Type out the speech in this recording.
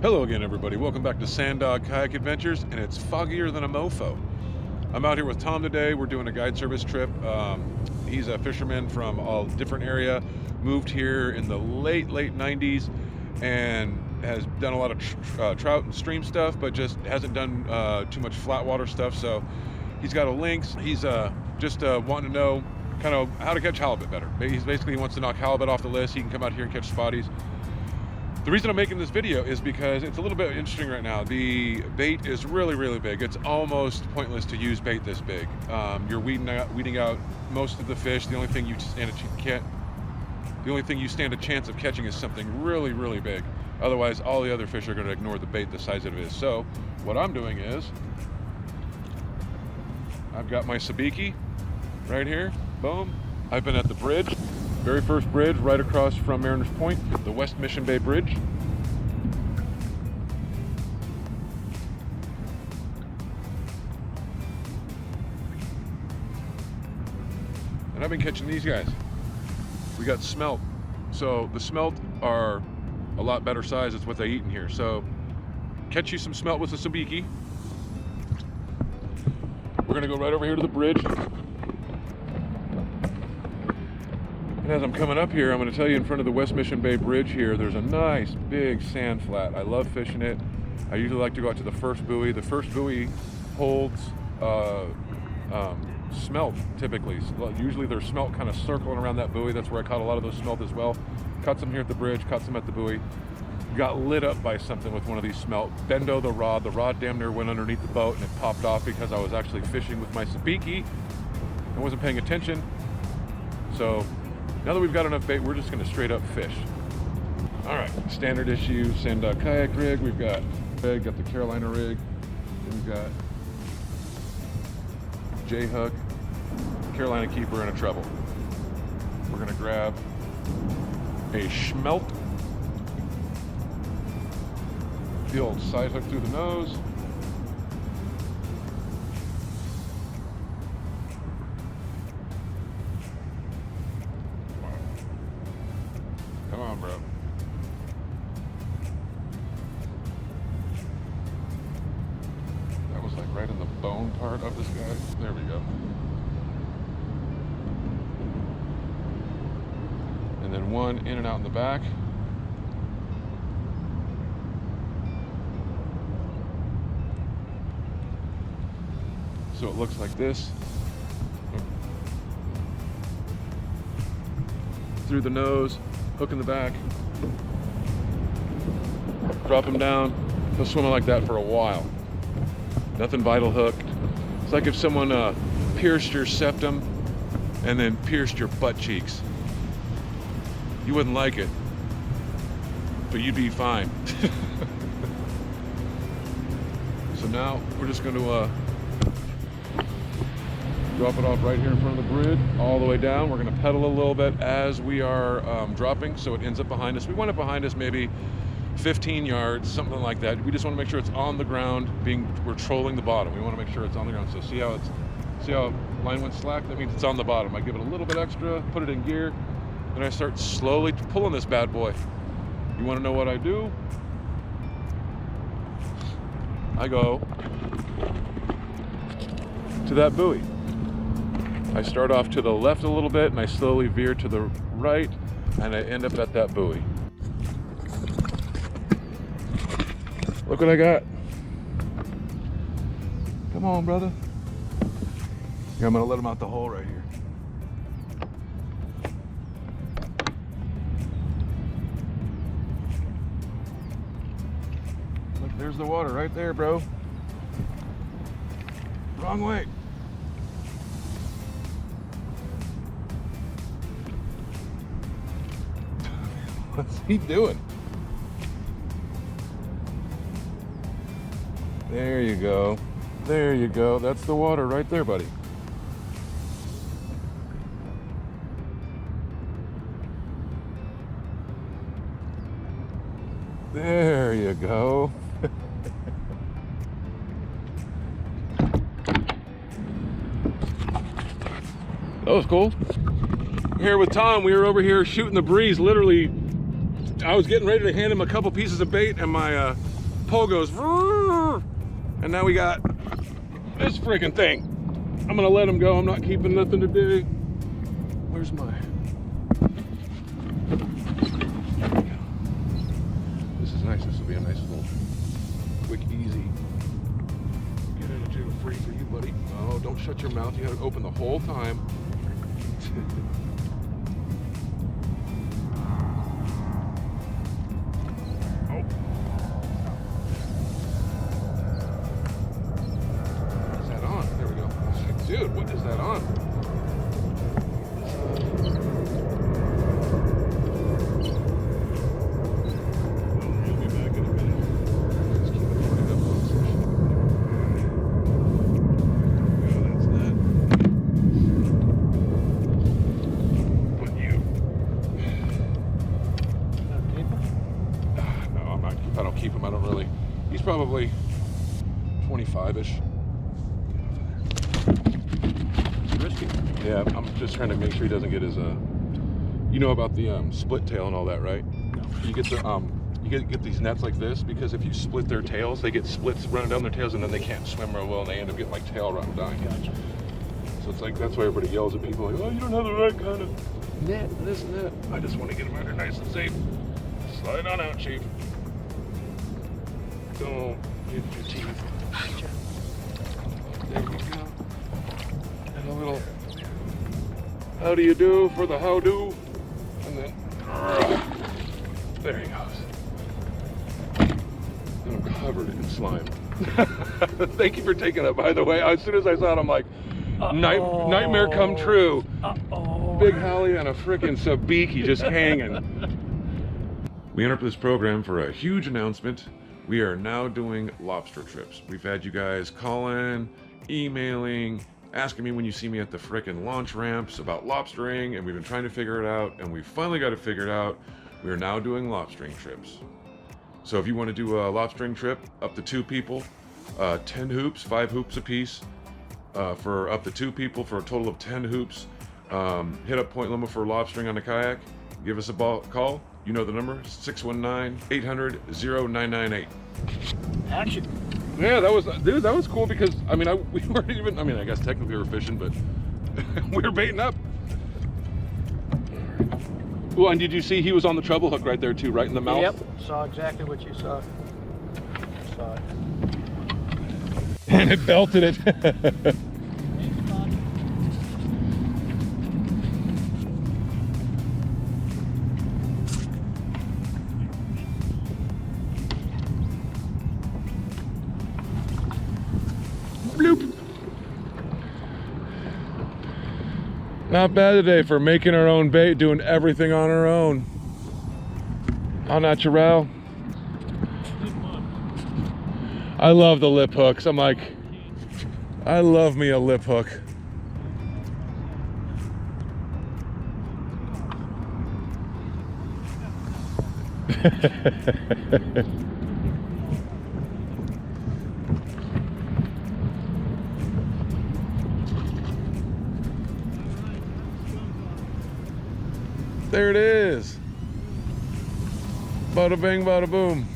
Hello again, everybody. Welcome back to Sand Dog Kayak Adventures, and it's foggier than a mofo. I'm out here with Tom today. We're doing a guide service trip. He's a fisherman from a different area, moved here in the late 90s, and has done a lot of trout and stream stuff, but just hasn't done too much flat water stuff. So he's got a lynx. He's just wanting to know kind of how to catch halibut better. He wants to knock halibut off the list. He can come out here and catch spotties. The reason I'm making this video is because it's a little bit interesting right now. The bait is really big. It's almost pointless to use bait this big. You're weeding out most of the fish. The only thing you stand a chance of catching is something really big. Otherwise, all the other fish are going to ignore the bait the size it is. So what I'm doing is I've got my sabiki right here. Boom. I've been at the bridge. Very first bridge right across from Mariners Point, the West Mission Bay Bridge. And I've been catching these guys. We got smelt. So the smelt are a lot better size. It's what they eat in here. So catch you some smelt with the sabiki. We're gonna go right over here to the bridge. And as I'm coming up here, I'm going to tell you in front of the West Mission Bay Bridge here, there's a nice big sand flat. I love fishing it. I usually like to go out to the first buoy. The first buoy holds smelt typically. Usually there's smelt kind of circling around that buoy. That's where I caught a lot of those smelt as well. Caught some here at the bridge, caught some at the buoy. Got lit up by something with one of these smelt. Bendo the rod. The rod damn near went underneath the boat and it popped off because I was actually fishing with my sabiki. I wasn't paying attention. So now that we've got enough bait, we're just going to straight up fish. All right, standard issue Sand Dog kayak rig. We've got the Carolina rig. Then we've got J-hook, Carolina keeper, and a treble. We're going to grab a schmelt. The old side hook through the nose. Come on, bro. That was like right in the bone part of this guy. There we go. And then one in and out in the back. So it looks like this. Through the nose. Hook in the back, drop him down. He'll swim like that for a while. Nothing vital hook. It's like if someone pierced your septum and then pierced your butt cheeks. You wouldn't like it, but you'd be fine. So now we're just going to drop it off right here in front of the bridge, all the way down. We're going to pedal a little bit as we are dropping, so it ends up behind us. We want it behind us maybe 15 yards, something like that. We just want to make sure it's on the ground. We're trolling the bottom. We want to make sure it's on the ground. So see how line went slack? That means it's on the bottom. I give it a little bit extra, put it in gear, then I start slowly pulling this bad boy. You want to know what I do? I go to that buoy. I start off to the left a little bit and I slowly veer to the right and I end up at that buoy. Look what I got. Come on, brother. Here, I'm gonna let him out the hole right here. Look, there's the water right there, bro. Wrong way. What's he doing? There you go. There you go. That's the water right there, buddy. There you go. That was cool. Here with Tom, we were over here shooting the breeze. Literally, I was getting ready to hand him a couple pieces of bait, and my pole goes, and now we got this freaking thing. I'm gonna let him go. I'm not keeping nothing today. Where's my? There we go. This is nice. This will be a nice little, quick, easy. Get out of jail free for you, buddy. Oh, don't shut your mouth. You have it open the whole time. Dude, what is that on? We'll be back in a minute. Just keep it pointed up on some shit. Yeah, that's that. But you. Keep him? No, I'm not. I don't keep him. I don't really. He's probably 25-ish. Yeah, I'm just trying to make sure he doesn't get his, you know about the split tail and all that, right? No. You get the, you get these nets like this because if you split their tails, they get splits running down their tails and then they can't swim real well and they end up getting like tail rot and dying. Gotcha. So it's like, that's why everybody yells at people like, oh, you don't have the right kind of net, this and that. I just want to get them out here nice and safe. Slide on out, Chief. Don't hit your teeth. There we go. And a little how do you do for the how do, and then there he goes. And I'm covered in slime. Thank you for taking it, by the way. As soon as I saw it, I'm like, nightmare come true. Big Holly and a frickin' sabiki just hanging. We interrupt this program for a huge announcement. We are now doing lobster trips. We've had you guys calling, emailing, asking me when you see me at the frickin' launch ramps about lobstering, and we've been trying to figure it out, and we finally got it figured out. We are now doing lobstering trips. So if you want to do a lobstering trip, up to 2 people, 10 hoops, 5 hoops apiece, for up to 2 people for a total of 10 hoops. Hit up Point Loma for lobstering on the kayak. Give us a call. You know the number, 619-800-0998. Action. Yeah, that was cool because, I mean, we weren't even, I mean, I guess technically we were fishing, but we were baiting up. Well, and did you see he was on the treble hook right there too, right in the mouth? Yep, saw exactly what you saw. Saw it. And it belted it. Bloop. Not bad today for making our own bait, doing everything on our own. Au naturel. I love the lip hooks. I'm like, I love me a lip hook. There it is. Bada bing, bada boom.